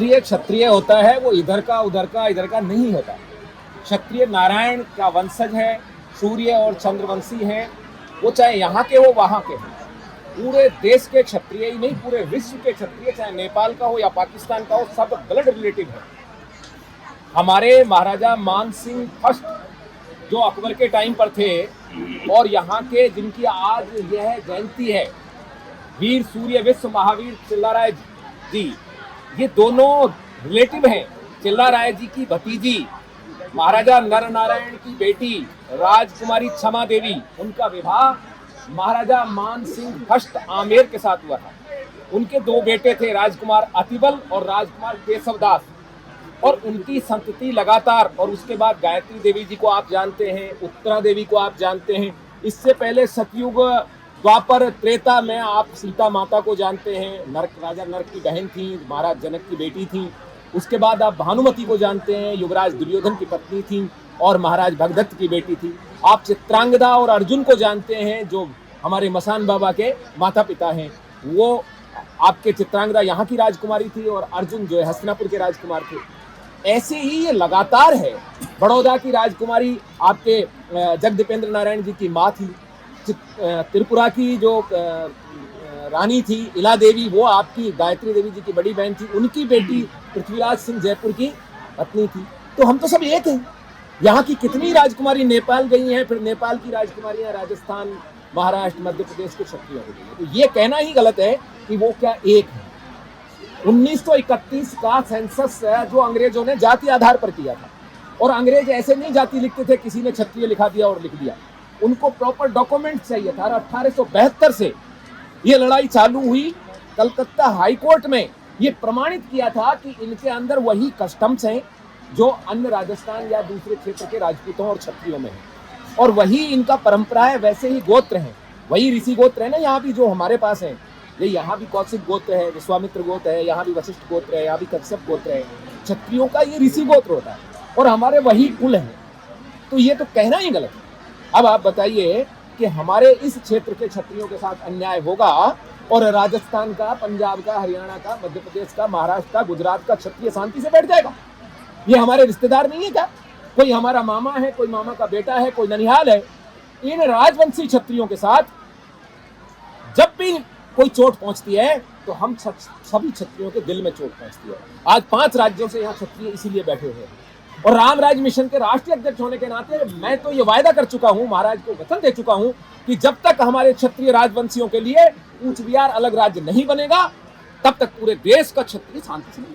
क्षत्रिय क्षत्रिय होता है, वो इधर का उधर का इधर का नहीं होता। क्षत्रिय नारायण का वंशज है, सूर्य और चंद्रवंशी है, वो चाहे यहाँ के हो वहाँ के हो। पूरे देश के क्षत्रिय ही नहीं, पूरे विश्व के क्षत्रिय, चाहे नेपाल का हो या पाकिस्तान का हो, सब ब्लड रिलेटिव है। हमारे महाराजा मान सिंह फर्स्ट जो अकबर के टाइम पर थे, और यहाँ के जिनकी आज यह जयंती है, वीर सूर्य विश्व महावीर चिल्लाराय जी, ये दोनों रिलेटिव हैं। चिल्लाराय जी की भतीजी महाराजा नर नारायण की बेटी राजकुमारी क्षमा देवी, उनका विवाह महाराजा मान सिंह फर्स्ट आमेर के साथ हुआ था। उनके दो बेटे थे, राजकुमार अतिबल और राजकुमार केशवदास, और उनकी संतति लगातार। और उसके बाद गायत्री देवी जी को आप जानते हैं, उत्तरा देवी को आप जानते हैं। इससे पहले सतयुग, द्वापर, त्रेता में आप सीता माता को जानते हैं, नरक राजा नरक की बहन थी, महाराज जनक की बेटी थी। उसके बाद आप भानुमति को जानते हैं, युवराज दुर्योधन की पत्नी थी और महाराज भगदत्त की बेटी थी। आप चित्रांगदा और अर्जुन को जानते हैं, जो हमारे मसान बाबा के माता पिता हैं। वो आपके चित्रांगदा यहाँ की राजकुमारी थी और अर्जुन जो है हस्तिनापुर के राजकुमार थे। ऐसे ही ये लगातार है। बड़ौदा की राजकुमारी आपके जगदीपेंद्र नारायण जी की माँ थी। त्रिपुरा की जो रानी थी इला देवी, वो आपकी गायत्री देवी जी की बड़ी बहन थी। उनकी बेटी पृथ्वीराज सिंह जयपुर की पत्नी थी। तो हम तो सब एक हैं। यहाँ की कितनी राजकुमारी नेपाल गई हैं, फिर नेपाल की राजकुमारियाँ राजस्थान, महाराष्ट्र, मध्य प्रदेश के क्षत्रियों को गई हैं। तो ये कहना ही गलत है कि वो क्या एक है। 1931 का सेंसस जो अंग्रेजों ने जाति आधार पर किया था, और अंग्रेज ऐसे नहीं जाति लिखते थे, किसी ने क्षत्रिय लिखा दिया और लिख दिया। उनको प्रॉपर डॉक्यूमेंट चाहिए था। 1872 से ये लड़ाई चालू हुई। कलकत्ता हाई कोर्ट में ये प्रमाणित किया था कि इनके अंदर वही कस्टम्स हैं जो अन्य राजस्थान या दूसरे क्षेत्र के राजपूतों और क्षत्रियों में है, और वही इनका परंपरा है। वैसे ही गोत्र हैं, वही ऋषि गोत्र है ना, यहाँ भी जो हमारे पास है, ये यहाँ भी कौशिक गोत्र है, विश्वामित्र गोत्र है, यहाँ भी वशिष्ठ गोत्र है, यहाँ भी कश्यप गोत्र है। क्षत्रियों का ये ऋषि गोत्र होता है और हमारे वही कुल है। तो ये तो कहना ही गलत है। अब आप बताइए कि हमारे इस क्षेत्र के क्षत्रियों के साथ अन्याय होगा और राजस्थान का, पंजाब का, हरियाणा का, मध्य प्रदेश का, महाराष्ट्र का, गुजरात का क्षत्रिय शांति से बैठ जाएगा? ये हमारे रिश्तेदार नहीं है क्या? कोई हमारा मामा है, कोई मामा का बेटा है, कोई ननिहाल है। इन राजवंशी क्षत्रियों के साथ जब भी कोई चोट पहुंचती है तो हम सभी क्षत्रियों के दिल में चोट पहुंचती है। आज 5 राज्यों से यहाँ क्षत्रिय इसीलिए बैठे हुए हैं। और रामराज मिशन के राष्ट्रीय अध्यक्ष होने के नाते मैं तो ये वायदा कर चुका हूँ, महाराज को वचन दे चुका हूँ कि जब तक हमारे क्षत्रिय राजवंशियों के लिए कूच बिहार अलग राज्य नहीं बनेगा, तब तक पूरे देश का क्षत्रिय शांति से नहीं